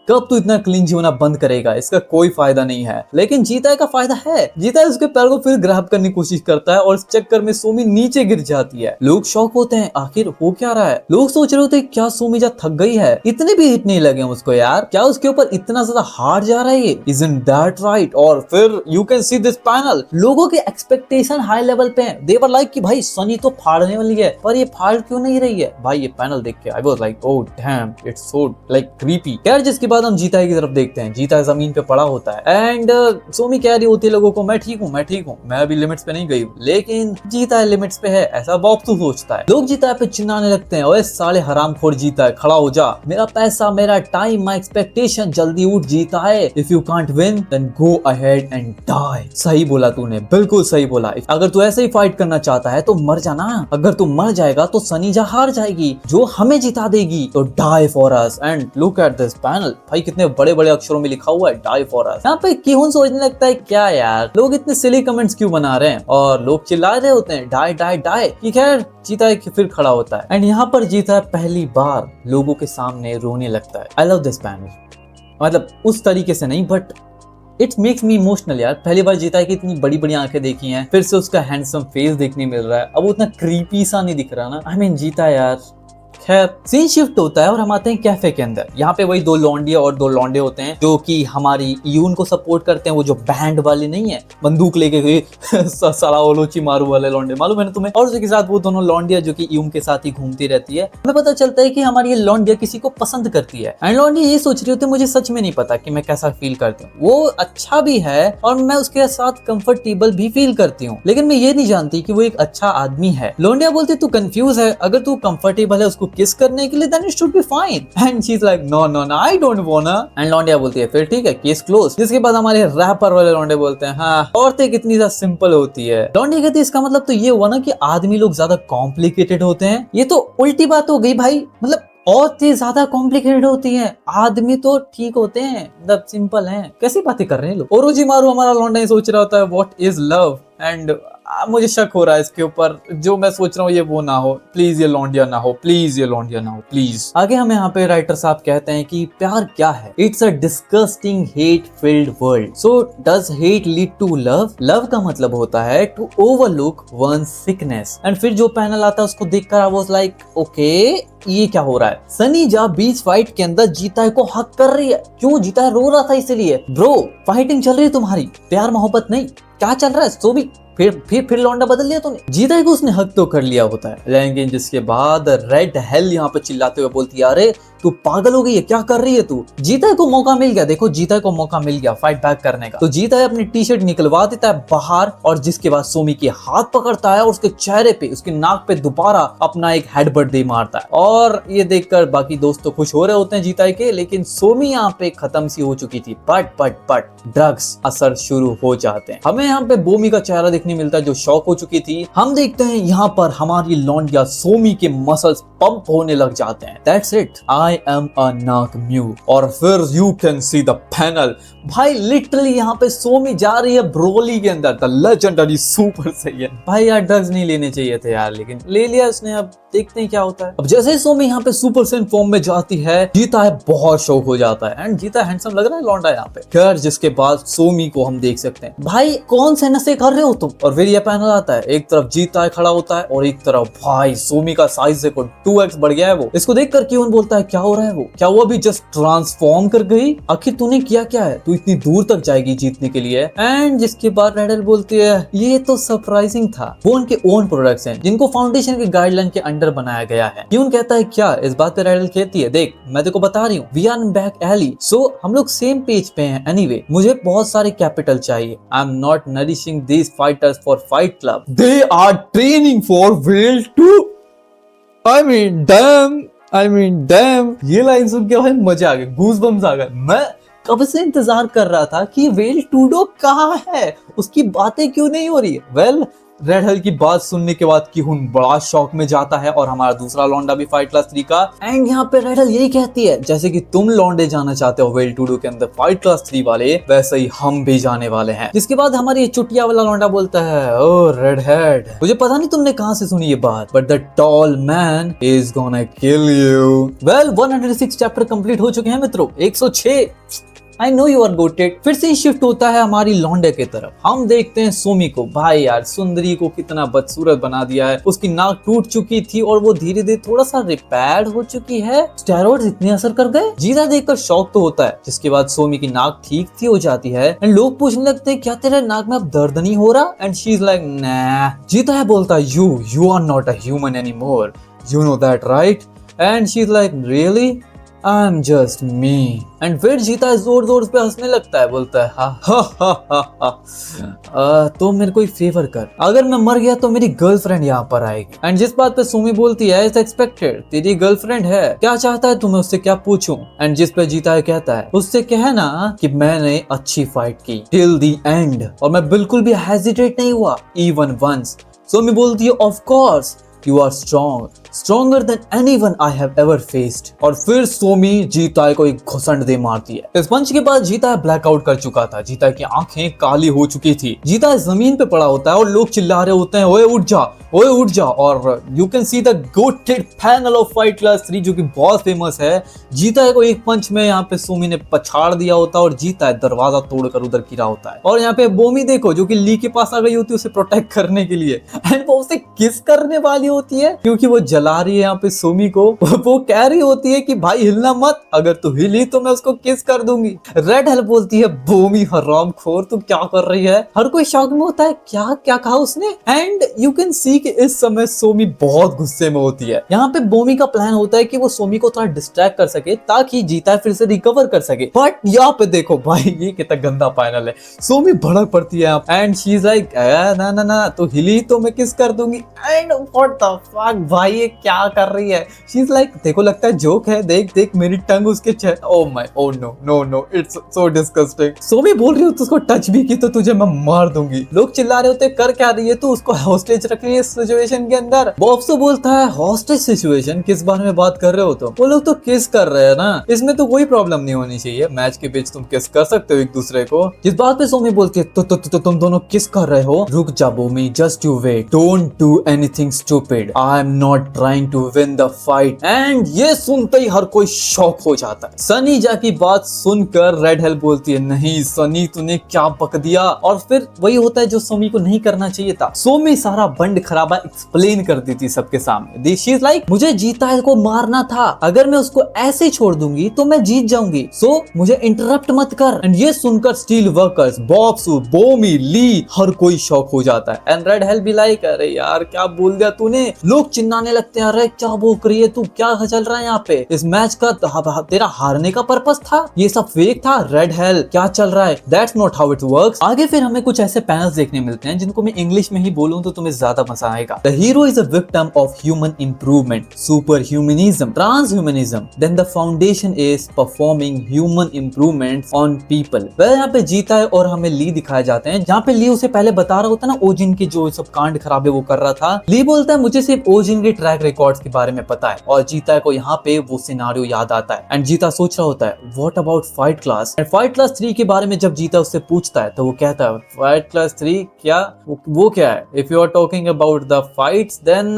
कब तू इतना क्लींच होना बंद करेगा? इसका कोई फायदा नहीं है। लेकिन जीताई का फायदा है। जीताई उसके पैर को फिर ग्रैब करने की कोशिश करता है और इस चक्कर में सोमी नीचे गिर जाती है। लोग शॉक होते हैं, आखिर हो क्या रहा है? लोग सोच रहे होते हैं क्या सोमी जा थक गई है? इतने भी हिट नहीं लगे उसको यार, क्या उसके ऊपर इतना ज्यादा हार्ड जा रहा है ये? Isn't that right? और फिर you can see this panel, लोगों के एक्सपेक्टेशन हाई लेवल पे हैं। दे वर लाइक कि भाई सनी तो फाड़ने वाली है, पर ये फाड़ क्यों नहीं रही है? भाई ये पैनल देख के I was like oh dam, it's so like creepy. खैर जिसके बाद हम जीताई की तरफ देखते हैं। जीताई जमीन पे पड़ा होता है एंड सोमी कह रही होती है लोगों को मैं ठीक हूँ, मैं अभी लिमिट्स पे नहीं गई हूँ। लेकिन जीताई लिमिट्स पे है, ऐसा बॉक्सू सोचता है। लोग जीताई पे चिल्लाने लगते हैं, ओए साले हरामखोर जीताई, खड़ा हो जा, मेरा पैसा, मेरा टाइम, माय एक्सपेक्टेशन, जल्दी उठ जीताई, if you can't win then go ahead and die. सही बोला तूने, बिल्कुल सही बोला। अगर तू ऐसे ही फाइट करना चाहता है तो मर जाना। अगर तू मर जाएगा तो सनीजा हार जाएगी जो हमें जिता देगी। तो die for us. And look at this panel, भाई कितने बड़े बड़े अक्षरों में लिखा हुआ है डाई फॉर अस। यहाँ पे किहुन सोचने लगता है क्या यार लोग इतने सिली कमेंट्स क्यों बना रहे हैं, और लोग चिल्ला रहे होते हैं डाई डाई डाई की। खैर जीताई फिर खड़ा होता है एंड यहाँ पर जीताई पहली बार लोगों के सामने रोने लगता है। आई लव दिस पैनल, मतलब उस तरीके से नहीं but it makes me emotional यार। पहली बार जीताई की इतनी बड़ी बड़ी आंखें देखी हैं, फिर से उसका हैंडसम फेस देखने मिल रहा है। अब उतना क्रीपी सा नहीं दिख रहा ना। आई मीन जीताई यार। खैर सीन शिफ्ट होता है और हम आते हैं कैफे के अंदर। यहाँ पे वही दो लौंडिया और दो लौंडे होते हैं जो कि हमारी यून को सपोर्ट करते हैं। वो जो बैंड वाले नहीं है, बंदूक लेके गए साला ओलोची मारू वाले लौंडे, मालूम है ना तुम्हें? और उसके साथ वो दोनों लौंडिया जो कि यून के साथ ही घूमती रहती है। हमें पता चलता है कि हमारी ये लौंडिया किसी को पसंद करती है एंड लौंडिया ये सोच रही होती है मुझे सच में नहीं पता कि मैं कैसा फील करती हूँ। वो अच्छा भी है और मैं उसके साथ कंफर्टेबल भी फील करती हूँ, लेकिन मैं ये नहीं जानती कि वो एक अच्छा आदमी है। लौंडिया बोलती तू कंफ्यूज है, अगर तू कंफर्टेबल है उसको किस करने के लिए then it should be fine and she's like no I don't wanna and लौंडिया बोलती है फिर ठीक है केस क्लोज। जिसके बाद हमारे रैपर वाले लौंडे बोलते हैं हाँ औरतें कितनी ज्यादा सिंपल होती है। लौंडिया कहती है इसका मतलब तो ये हुआ ना कि आदमी लोग ज्यादा कॉम्प्लिकेटेड होते हैं। ये तो उल्टी बात हो गई भाई, मतलब औरतें ज्यादा कॉम्प्लिकेटेड होती हैं, आदमी तो ठीक होते हैं, मतलब सिंपल हैं। कैसी बातें कर रहे हैं लोग। ओरोजी मारू हमारा लौंडा ही सोच रहा होता है व्हाट इज लव एंड मुझे शक हो रहा है इसके ऊपर, जो मैं सोच रहा हूँ ये वो ना हो, प्लीज ये लौंडिया ना हो, प्लीज ये लौंडिया ना हो प्लीज। आगे हमें यहाँ पे राइटर साहब कहते हैं कि प्यार क्या है? It's a disgusting hate filled world, so does hate lead to love? Love का मतलब होता है to overlook one sickness. And फिर जो पैनल आता है उसको देखकर आई वाज लाइक ओके ये क्या हो रहा है? सनीजा बीच फाइट के अंदर जीताई को हक कर रही है। क्यों? जीताई रो रहा था इसलिए। ब्रो फाइटिंग चल रही है तुम्हारी, प्यार मोहब्बत नहीं, क्या चल रहा है? सो भी फिर लौंडा बदल लिया तूने। जीताई को उसने हक तो कर लिया होता है, लेकिन जिसके बाद रेड हेल यहाँ पे चिल्लाते हुए बोलती है अरे तू पागल हो गई है, क्या कर रही है तू? जीताई को मौका मिल गया, देखो जीताई को मौका मिल गया फाइट बैक करने का। तो जीताई अपनी टी शर्ट निकलवा देता है बाहर और जिसके बाद सोमी के हाथ पकड़ता है और उसके चेहरे पे उसके नाक पे दोबारा अपना एक हेडबट दे मारता है। और ये देखकर बाकी दोस्त तो खुश हो रहे होते हैं जीताई के, लेकिन सोमी यहाँ पे खत्म सी हो चुकी थी। बट ड्रग्स असर शुरू हो जाते हैं। हमें यहाँ पे बोमी का चेहरा देखने मिलता है जो शॉक हो चुकी थी। हम देखते हैं यहाँ पर हमारी लौंडिया सोमी के मसल्स पंप होने लग जाते हैं। That's it, I am a knock mute। और फिर you can see the panel। भाई लिटरली यहाँ पे सोमी जा रही है ब्रोली के अंदर, द लेजेंडरी सुपर सैयन। भाई यार ड्रग्स नहीं लेने चाहिए थे यार, लेकिन ले लिया उसने। अब देखते हैं क्या होता है। अब जैसे ही सोमी यहाँ पे सुपर सैयन फॉर्म में जाती है, जीताई बहुत शौक हो जाता है एंड जीताई हैंडसम लग रहा है लौंडा यहाँ पे। खैर जिसके बाद सोमी को हम देख सकते हैं। भाई कौन से नशे कर रहे हो तुम? और फिर ये पैनल आता है, एक तरफ जीताई खड़ा होता है और एक तरफ भाई सोमी का साइज देखो 2x बढ़ गया है वो। इसको देखकर क्यों बोलता है क्या हो रहा है? वो क्या वो अभी जस्ट ट्रांसफॉर्म कर गई? आखिर तूने किया क्या है? तू इतनी दूर तक जाएगी जीतने के लिए? एंड जिसके बाद रेडल बोलती है ये तो सरप्राइजिंग था। वो उनके ओन प्रोडक्ट्स हैं जिनको फाउंडेशन के गाइडलाइन के अंडर बनाया गया है। क्यों कहता है क्या? इस बात पे रेडल कहती है देख मैं तेको बता रही हूँ, we are in back alley, so हम लोग सेम पेज पे हैं। एनीवे मुझे बहुत सारे कैपिटल चाहिए। I am not nourishing these fighters for fight club, they are training for well to. I mean damn, ये लाइन सुन के भाई मजा आ गया, गूज़बम्स आ गए। मैं कब से इंतजार कर रहा था कि वेल टूडो कहाँ है, उसकी बातें क्यों नहीं हो रही है। वेल रेड हेल की बात सुनने के बाद किहुन बड़ा शॉक में जाता है और हमारा दूसरा लौंडा भी फाइट क्लास 3 का। एंड यहाँ पे रेड हेल यही कहती है जैसे कि तुम लौंडे जाना चाहते हो वेल टू डू के अंदर फाइट क्लास 3 वाले, वैसे ही हम भी जाने वाले हैं। जिसके बाद हमारी ये चुटिया वाला लौंडा बोलता है, ओ रेड हेड, मुझे पता नहीं तुमने कहां से सुनी ये बात, but the tall man is gonna kill you. Well 106 chapter complete हो चुके हैं मित्रों, 106। I know you are goated। फिर से शिफ्ट होता है हमारी लौंडे की तरफ। हम देखते हैं सोमी को। भाई यार सुंदरी को कितना बदसूरत बना दिया है। उसकी नाक टूट चुकी थी और वो धीरे धीरे थोड़ा सा रिपेयर हो चुकी है। स्टेरॉइड्स इतने असर कर गए। जीता देखकर शौक तो होता है। जिसके बाद सोमी की नाक ठीक थी हो जाती है एंड लोग पूछने लगते हैं क्या तेरे नाक में अब दर्द नहीं हो रहा, and she is like nah। जीता है बोलता है you are not a human any more, you know that right, and she is like really I'm just me। And फिर जीता है जोर जोर पे हंसने लगता है, बोलता है हा तो मेरे को एक फेवर कर, अगर मैं मर गया तो मेरी गर्लफ्रेंड यहाँ पर आएगी। एंड जिस बात पे सुमी बोलती है इट्स एक्सपेक्टेड, तेरी गर्लफ्रेंड है, क्या चाहता है तुम्हें उससे क्या पूछूं। एंड जिस पे जीता है कहता है उससे कहना कि मैंने अच्छी फाइट की टिल द एंड और मैं बिल्कुल भी हेजिटेट नहीं हुआ इवन वंस। सुमी बोलती है of course You are strong, stronger than anyone I have ever faced। और फिर सोमी जीताय को एक घुसंड दे मारती है। इस पंच के बाद जीताय ब्लैकआउट कर चुका था। जीताय की आंखें काली हो चुकी थी। जीताय जमीन पे पड़ा होता है और लोग चिल्ला रहे होते हैं ओए उठ जा, ओए उठ जा। और you can see the GOATed panel of fight class 3 जो कि बहुत फेमस है। जीताय को एक पंच में यहाँ पे सोमी ने पछाड़ दिया होता है और जीताय दरवाजा तोड़कर उधर गिरा होता है। और यहाँ पे बोमी देखो जो कि ली के पास आ गई होती है उसे प्रोटेक्ट करने के लिए, एंड वो उसे किस करने वाली होती है क्योंकि वो जला रही है यहाँ पे सोमी को। वो कह रही होती है कि भाई हिलना मत, अगर तू हिली तो मैं उसको किस कर दूंगी। रेड हेल बोलती है बोमी हरामखोर तू क्या कर रही है। हर कोई शॉक में होता है क्या क्या कहा उसने। एंड यू कैन सी कि इस समय सोमी बहुत गुस्से में होती है। यहाँ पे बोमी का प्लान होता है कि वो सोमी को थोड़ा डिस्ट्रैक्ट कर सके ताकि जीता फिर से रिकवर कर सके। बट यहाँ पे देखो भाई ये कितना गंदा फाइनल है। सोमी भड़क पड़ती है एंड शी इज लाइक ना ना ना तो हिली तो मैं किस कर दूंगी। एंड व्हाट द फक भाई ये क्या कर रही है। शी इज लाइक देखो लगता है जोक है, देख देख मेरी टंग उसके चेहरे, oh my oh no no no it's so disgusting. सोमी बोल रही हो तो उसको टच भी की तो तुझे मैं मार दूंगी। लोग चिल्ला रहे होते कर क्या रही है तू, उसको हॉस्टेज रख रही है इस सिचुएशन के अंदर। बॉब्सो बोलता है हॉस्टेज सिचुएशन किस बारे में बात कर रहे हो तुम, वो लोग तो किस कर रहे हैं ना, इसमें तो कोई प्रॉब्लम नहीं होनी चाहिए, मैच के बीच तुम किस कर सकते हो एक दूसरे को। जिस बात पे सोमी बोलती है तो तुम दोनों किस कर रहे हो। रुक जा बोमी just you wait, don't do anything stupid, I am not trying to win the fight. And ये सुनते ही हर कोई शॉक हो जाता है। सनी जा की बात सुनकर रेड हेल बोलती है नहीं सनी तूने क्या बक दिया। और फिर वही होता है जो सोमी को नहीं करना चाहिए था। सोमी सारा बंड खराबा एक्सप्लेन कर देती सबके सामने। शी इज लाइक मुझे जीता को मारना था, अगर मैं उसको ऐसे छोड़ दूंगी तो मैं जीत जाऊंगी, सो मुझे इंटरप्ट मत कर। एंड ये सुनकर स्टील वर्कर्स बॉब्सो बोमी ली हर कोई शॉक हो जाता है। एंड रेड हेल भी लाइक अरे यार क्या बोल दिया तूने। लोग चिल्लाने लगते हैं अरे क्या भूख रही है तू, क्या चल रहा है यहाँ पे, इस मैच का तेरा हारने का पर्पस था, ये सब फेक था। रेड हेल क्या चल रहा है, that's not how it works. आगे फिर हमें कुछ ऐसे पैनल्स देखने मिलते हैं जिनको मैं इंग्लिश में ही बोलूं तो तुम्हें ज्यादा मजा आएगा। The hero is a victim of human improvement, super humanism, transhumanism, then the foundation is performing human improvement on people. वह यहाँ पे जीता है और हमें ली दिखाए जाते हैं जहाँ पे ली उसे पहले बता रहा होता है ना ओजिन के जो सब कांड खराबे वो कर रहा था। ली बोलता है मुझे सिर्फ ओजिन के ट्रैक रिकॉर्ड्स के बारे में पता है, और जीता को यहाँ पे वो सिनारियो याद आता है। एंड जीता सोच रहा होता है what about fight class. And fight class 3 के बारे में जब जीता उससे पूछता है तो वो कहता है फाइट क्लास 3 क्या, वो क्या है, if you are talking about the fights then.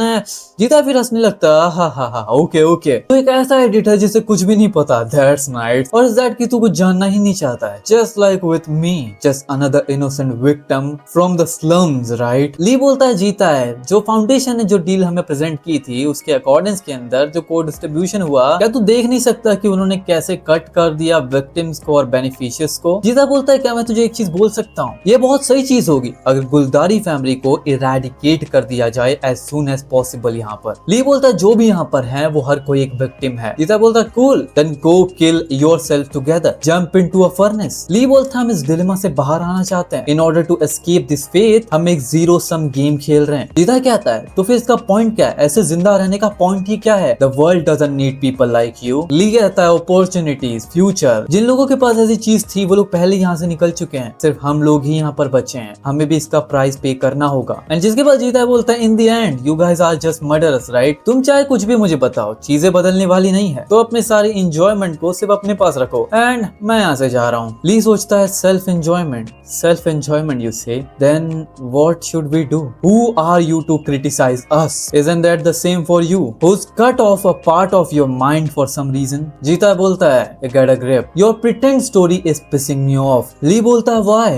जीता फिर हंसने लगता है हा ओके ओके, तो एक ऐसा एडिट है जिसे कुछ भी नहीं पता, दैट्स नाइस, और इस दैट की तू कुछ जानना ही नहीं चाहता है, just like with me, just another innocent victim from the slums right. Lee बोलता है जीता है जो फाउंडेशन ने जो डील हमें प्रेजेंट की थी उसके अकॉर्डेंस के अंदर जो कोड डिस्ट्रीब्यूशन हुआ, क्या तू देख नहीं सकता कि उन्होंने कैसे कट कर दिया विक्टिम्स को और बेनिफिशियर्स को। जीता बोलता है क्या मैं तुझे एक चीज बोल सकता हूँ, ये बहुत सही चीज होगी अगर गुलदारी फैमिली को इरेडिकेट कर दिया जाए एज सून एज पॉसिबल यहाँ पर। ली बोलता है जो भी यहाँ पर है वो हर कोई एक विक्टिम है। जीता बोलता है cool then go kill yourself together, jump into a furnace. Lee बोलता है हम इस डिलेमा से बाहर आना चाहते हैं, in order to escape this faith हम एक जीरो सम गेम खेल रहे हैं। जीता कहता है तो फिर इसका पॉइंट क्या है, ऐसे जिंदा रहने का पॉइंट ही क्या है? The world doesn't need people like you. Lee कहता है अपॉर्चुनिटीज, फ्यूचर। जिन लोगों के पास ऐसी चीज थी वो लोग पहले यहाँ से निकल चुके हैं, सिर्फ हम लोग ही यहाँ पर बचे हैं, हमें भी इसका प्राइस पे करना होगा। एंड जिसके पास जीता है बोलता है in the end you guys are just murderers, right? तुम चाहे कुछ भी मुझे बताओ, चीजें बदलने वाली नहीं है, तो अपने सारे इंजॉयमेंट को सिर्फ अपने पास रखो एंड मैं यहाँ से जा रहा हूँ। ली सोचता है self enjoyment you say, then what should we do? Who are you to criticize us? Isn't that the same for you? Who's cut off a part of your mind for some reason? जीता बोलता है get a grip. Your pretend story is pissing me off. ली बोलता है why?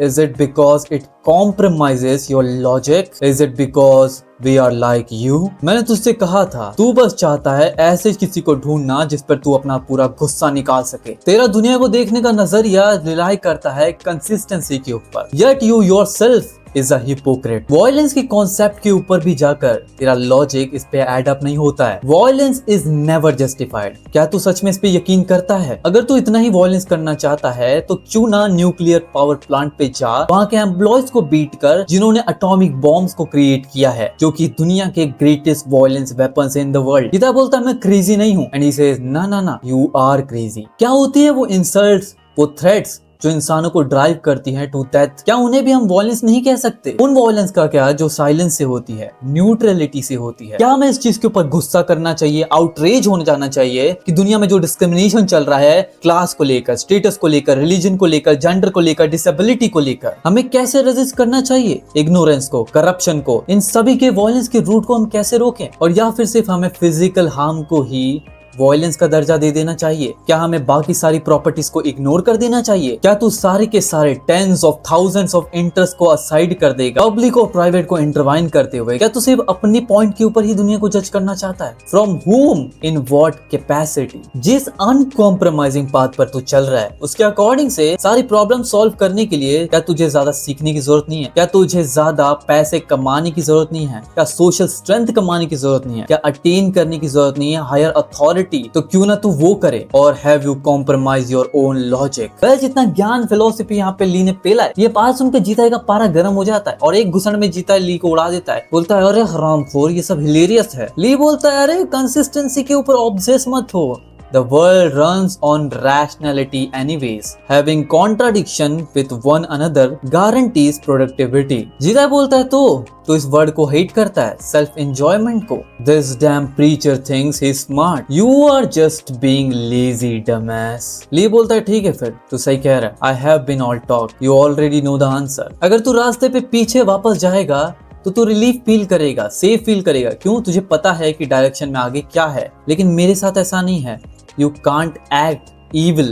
Is it because it compromises your logic? Is it because we are like you? मैंने तुझसे कहा था तू बस चाहता है ऐसे किसी को ढूंढना जिस पर तू अपना पूरा गुस्सा निकाल सके। तेरा दुनिया को देखने का नजरिया रिलाई करता है कंसिस्टेंसी के ऊपर, yet you yourself is a hypocrite. Violence के कॉन्सेप्ट के ऊपर भी जाकर तेरा लॉजिक इस पे एड अप नहीं होता है। Violence is never justified. क्या तू सच में इस पे यकीन करता है? अगर तू इतना ही वायलेंस करना चाहता है तो क्यों ना न्यूक्लियर पावर प्लांट पे जा, वहाँ के एम्प्लॉयज को बीट कर जिन्होंने एटॉमिक बॉम्ब्स को क्रिएट किया है, जो कि दुनिया के greatest violence weapons in the world. गीता बोलता है मैं क्रेजी नहीं हूँ, एंड ही सेज ना ना ना यू आर क्रेजी। क्या होती है वो इंसल्ट्स, वो थ्रेट्स जो इंसानों को ड्राइव करती हैं टू डेथ? क्या उन्हें भी हम वायलेंस नहीं कह सकते? उन वायलेंस का क्या जो साइलेंस से होती है, न्यूट्रलिटी से होती है? क्या हमें इस चीज के ऊपर गुस्सा करना चाहिए, आउटरेज होने जाना चाहिए कि दुनिया में जो डिस्क्रिमिनेशन चल रहा है क्लास को लेकर, स्टेटस को लेकर, रिलीजन को लेकर, जेंडर को लेकर, डिसेबिलिटी को लेकर, हमें कैसे रेजिस्ट करना चाहिए? इग्नोरेंस को, करप्शन को, इन सभी के वायलेंस के रूट को हम कैसे रोकें? और या फिर सिर्फ हमें फिजिकल हार्म को ही वायलेंस का दर्जा दे देना चाहिए? क्या हमें बाकी सारी प्रॉपर्टीज को इग्नोर कर देना चाहिए? क्या तू सारे के सारे tens of thousands of interest को असाइड कर देगा, पब्लिक और प्राइवेट को इंटरवाइन करते हुए? क्या तू सिर्फ अपनी पॉइंट के ऊपर ही दुनिया को जज करना चाहता है? फ्रॉम हुम, इन व्हाट कैपेसिटी? जिस अनकॉम्प्रोमाइजिंग पाथ पर तू चल रहा है उसके अकॉर्डिंग से सारी प्रॉब्लम सॉल्व करने के लिए क्या तुझे ज्यादा सीखने की जरूरत नहीं है? क्या तुझे ज्यादा पैसे कमाने की जरूरत नहीं है? क्या सोशल स्ट्रेंथ कमाने की जरूरत नहीं है? क्या अटेन करने की जरूरत नहीं है हायर अथॉरिटी? तो क्यों ना तू वो करे? और have you compromise your own logic? जितना ज्ञान फिलोसफी यहाँ पे ली ने पेला है, ये बात सुनकर जीता का पारा गर्म हो जाता है और एक घुसड़ में जीता ली को उड़ा देता है। बोलता है अरे हरामखोर, ये सब हिलेरियस है। ली बोलता है अरे कंसिस्टेंसी के ऊपर ऑब्सेस मत हो। The world runs on rationality anyways. Having contradiction with one another guarantees productivity. जीता बोलता है तो इस वर्ड को हेट करता है, सेल्फ एंजॉयमेंट को। This damn preacher thinks he's smart. You are just being lazy, dumbass. ली बोलता है ठीक है फिर, तू सही कह रहा है। I have been all talk. You already know the answer. अगर तू रास्ते पे पीछे वापस जाएगा तो तू रिलीफ फील करेगा, सेफ फील करेगा। क्यों? तुझे पता है कि डायरेक्शन में आगे क्या है। लेकिन मेरे साथ ऐसा नहीं है। You can't act evil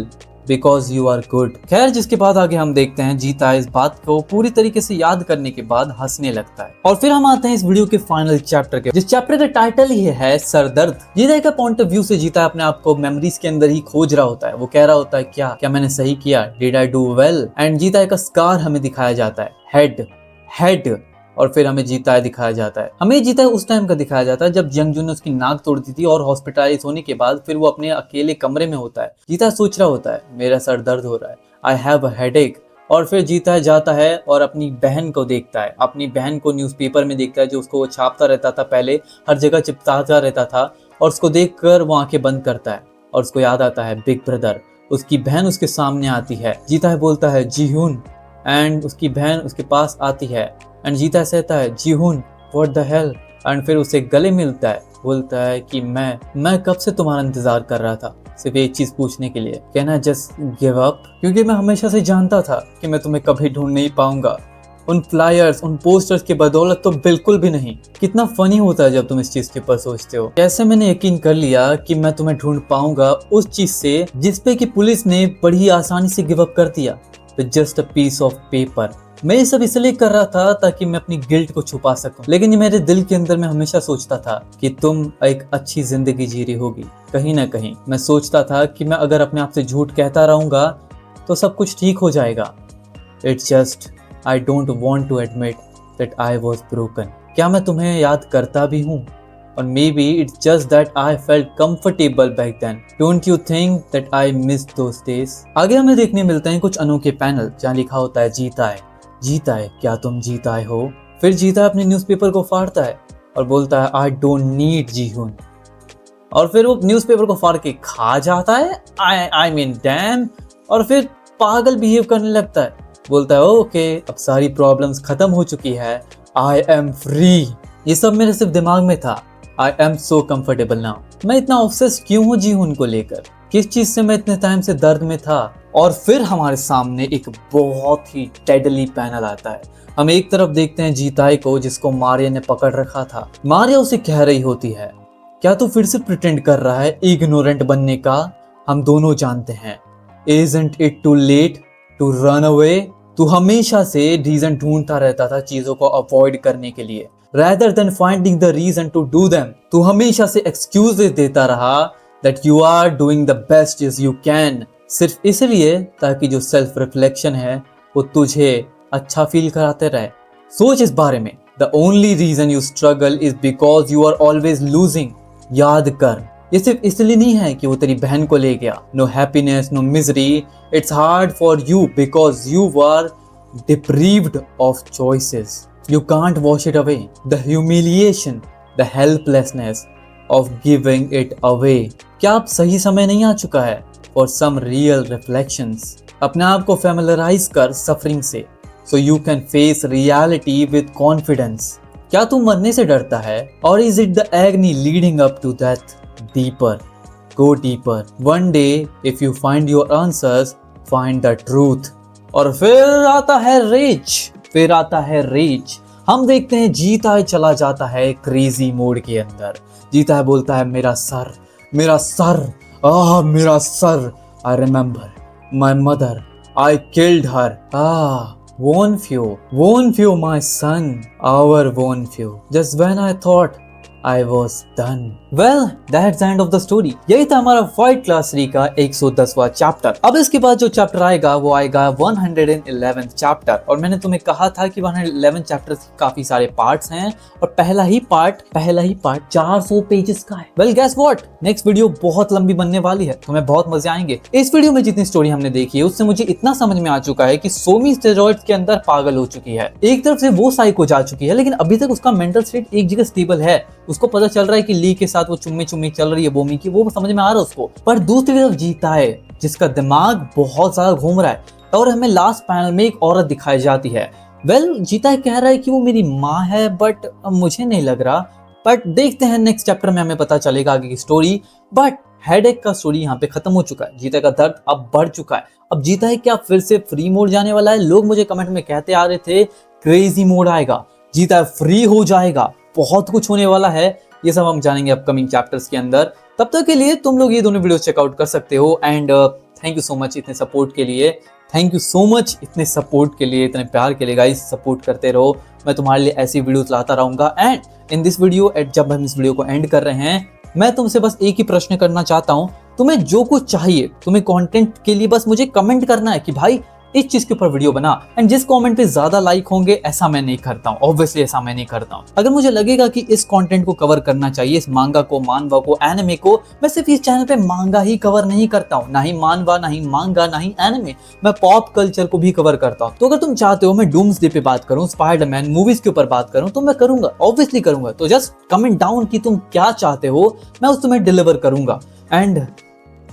because you are good. खैर, जिसके बाद आगे हम देखते हैं जीता इस बात को पूरी तरीके से याद करने के बाद हंसने लगता है। और फिर हम आते हैं इस वीडियो के फाइनल चैप्टर के, जिस चैप्टर का टाइटल ही है सरदर्द। जीता का पॉइंट ऑफ व्यू से जीता अपने आप को मेमोरीज के अंदर ही खोज रहा होता है। वो कह रहा होता है क्या मैंने सही किया? Did I do well? And जीता का स्कार हमें दिखाया जाता है, हेड और फिर हमें जीता दिखाया जाता है। हमें जीता उस टाइम का दिखाया जाता है जब यंगजू ने उसकी नाक तोड़ दी थी और हॉस्पिटलाइज होने के बाद फिर वो अपने अकेले कमरे में होता है। जीता सोच रहा होता है मेरा सर दर्द हो रहा है, आई हैव अ हेडेक। और फिर जीता जाता है और अपनी बहन को देखता है, अपनी बहन को न्यूज़पेपर में देखता है जो उसको वो छापता रहता था पहले, हर जगह चिपकाता रहता था। और उसको देखकर वो आंखें बंद करता है और उसको याद आता है बिग ब्रदर। उसकी बहन उसके सामने आती है। जीता बोलता है जीहून, एंड उसकी बहन उसके पास आती है एंड जीता कहता है जीहून व्हाट द हेल? एंड फिर उसे गले मिलता है, बोलता है कि मैं कब से तुम्हारा इंतजार कर रहा था सिर्फ एक चीज पूछने के लिए, कहना जस्ट गिव अप, क्योंकि मैं हमेशा से जानता था कि मैं तुम्हें कभी ढूंढ नहीं पाऊंगा। उन फ्लायर्स, उन पोस्टर्स की बदौलत तो बिल्कुल भी नहीं। कितना फनी होता है जब तुम इस चीज के ऊपर सोचते हो। कैसे मैंने यकीन कर लिया कि मैं तुम्हें ढूंढ पाऊंगा उस चीज से जिसपे कि पुलिस ने बड़ी आसानी से गिव अप कर दिया, just a piece of paper. मैं ये सब इसलिए कर रहा था ताकि मैं अपनी गिल्ट को छुपा सकूं, लेकिन ये मेरे दिल के अंदर मैं हमेशा सोचता था कि तुम एक अच्छी जिंदगी जी रही होगी। कहीं ना कहीं मैं सोचता था कि मैं अगर अपने आप से झूठ कहता रहूंगा तो सब कुछ ठीक हो जाएगा। It's just I don't want to admit that I was broken. क्या मैं तुम्हें याद करता भी हूँ? और maybe it's just that I felt comfortable back then. Don't you think that I missed those days? आगे हमें देखने मिलते हैं कुछ अनोखे पैनल जहाँ लिखा होता है जीता है, क्या तुम जीत आए हो? फिर जीता अपने न्यूज़पेपर को फाड़ता है और बोलता है आई डोंट नीड जीहुन, और फिर वो न्यूज़पेपर को फाड़ के खा जाता है। I mean dam. और फिर पागल बिहेव करने लगता है, बोलता है ओके अब सारी प्रॉब्लम्स खत्म हो चुकी है, आई एम फ्री। ये सब मेरे सिर्फ दिमाग में था। I am so comfortable now. मैं इतना ऑब्सेस्ड क्यों हूँ जीहुन को लेकर, किस चीज से मैं इतने टाइम से दर्द में था। और फिर हमारे सामने एक बहुत ही डेडली पैनल आता है। हम एक तरफ देखते हैं जीताई को, जिसको मारिया ने पकड़ रखा था। मारिया उसे कह रही होती है, क्या तू फिर से प्रिटेंड कर रहा है इग्नोरेंट बनने का? हम दोनों जानते हैं, isn't it too late to run away? तू हमेशा से रीजन ढूंढता रहता था चीजों को अवॉइड करने के लिए, rather than finding the reason to do them. तू हमेशा से एक्सक्यूजेस देता रहा that you are doing the best as you can, सिर्फ इसलिए ताकि जो सेल्फ रिफ्लेक्शन है वो तुझे अच्छा फील कराते रहे। सोच इस बारे में, the only reason you struggle is because you are always losing. याद कर, ये सिर्फ इसलिए नहीं है कि वो तेरी बहन को ले गया। No happiness, no misery, it's hard for you because you were deprived of choices. You can't wash it away, the humiliation, the helplessness of giving it away. क्या अब सही समय नहीं आ चुका है फॉर सम रियल रिफ्लेक्शंस? अपने आप को फैमिलराइज कर सफरिंग से, so you can face reality with confidence. क्या तू मरने से डरता है, और is it the agony leading up to death? Deeper, go deeper. One day, if you find your answers, find the truth. और फिर आता है रेज। हम देखते हैं जीता है चला जाता है क्रेजी मोड के अंदर। जीता है बोलता है मेरा सर, मेरा sir. I remember my mother. I killed her. Won't you, my son? Our won't you. Just when I thought I was done. Well, that's the end of the story. यही था हमारा फाइट क्लास 3 का 110वां चैप्टर। अब इसके बाद जो चैप्टर आएगा वो आएगा 111th चैप्टर। और मैंने तुम्हें कहा था कि 111 चैप्टर के काफी सारे पार्ट्स हैं और पहला ही पार्ट 400 पेजेस का है। Well, guess what? Next video बहुत लंबी बनने वाली है, तुम्हें बहुत मजे आएंगे। इस वीडियो में जितनी स्टोरी हमने देखी है उससे मुझे इतना समझ में आ चुका है कि सोमी स्टेरॉइड्स के अंदर पागल हो चुकी है। एक तरफ से वो साइको जा चुकी है, लेकिन अभी तक उसका मेंटल स्टेट एक जगह स्टेबल है। उसको पता चल रहा है कि ली के साथ वो चुम्मी चल रही है बोमी की, वो समझ में आ रहा है उसको। पर दूसरी तरफ जीता है जिसका दिमाग बहुत ज्यादा घूम रहा है, और हमें लास्ट पैनल में एक औरत दिखाई जाती है। जीता है कह रहा है कि वो मेरी माँ है, बट मुझे नहीं लग रहा। बट देखते हैं नेक्स्ट चैप्टर में हमें पता चलेगा आगे की स्टोरी। बट हेडेक का स्टोरी यहाँ पे खत्म हो चुका है। जीता का दर्द अब बढ़ चुका है। अब जीता है क्या फिर से फ्री मोड जाने वाला है? लोग मुझे कमेंट में कहते आ रहे थे क्रेजी मोड आएगा, जीता है फ्री हो जाएगा, बहुत कुछ होने वाला है। ये सब हम जानेंगे अपकमिंग चैप्टर्स के अंदर। तब तक के लिए तुम लोग ये दोनों वीडियोस चेकआउट कर सकते हो। And thank you so much इतने सपोर्ट के लिए, इतने प्यार के लिए गाइस। सपोर्ट करते रहो, मैं तुम्हारे लिए ऐसी वीडियोस लाता रहूंगा। एंड इन दिस वीडियो, जब हम इस वीडियो को एंड कर रहे हैं, मैं तुमसे बस एक ही प्रश्न करना चाहता हूँ। तुम्हें जो कुछ चाहिए, तुम्हें कंटेंट के लिए बस मुझे कमेंट करना है कि भाई इस चीज के ऊपर वीडियो बना। एंड जिस कमेंट पे ज्यादा लाइक होंगे, ऐसा मैं नहीं करता हूँ, ऑब्वियसली ऐसा मैं नहीं करता हूँ। अगर मुझे लगेगा कि इस कंटेंट को कवर करना चाहिए, इस मांगा को, मानवा को, एनिमे को, मैं सिर्फ इस चैनल पे मांगा ही कवर नहीं करता हूँ, ना ही मानवा, ना ही मांगा, ना ही एनिमे, मैं पॉप कल्चर को भी कवर करता हूँ। तो अगर तुम चाहते हो मैं डूम्सडे पे बात करूँ, स्पाइडरमैन मूवीज के ऊपर बात करूँ, तो मैं करूंगा, ऑब्वियसली करूंगा। तो जस्ट कमेंट डाउन कि तुम क्या चाहते हो, मैं उस तुम्हें डिलीवर करूंगा। And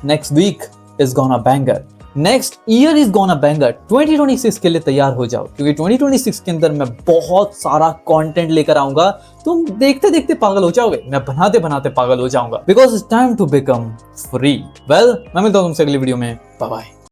next week is gonna banger, next year is gonna banger. 2026 के लिए तैयार हो जाओ, क्योंकि 2026 के अंदर मैं बहुत सारा कंटेंट लेकर आऊंगा। तुम देखते देखते पागल हो जाओगे, मैं बनाते बनाते पागल हो जाऊंगा, because it's time to become free. मैं मिलता हूं तुमसे अगली वीडियो में। Bye bye.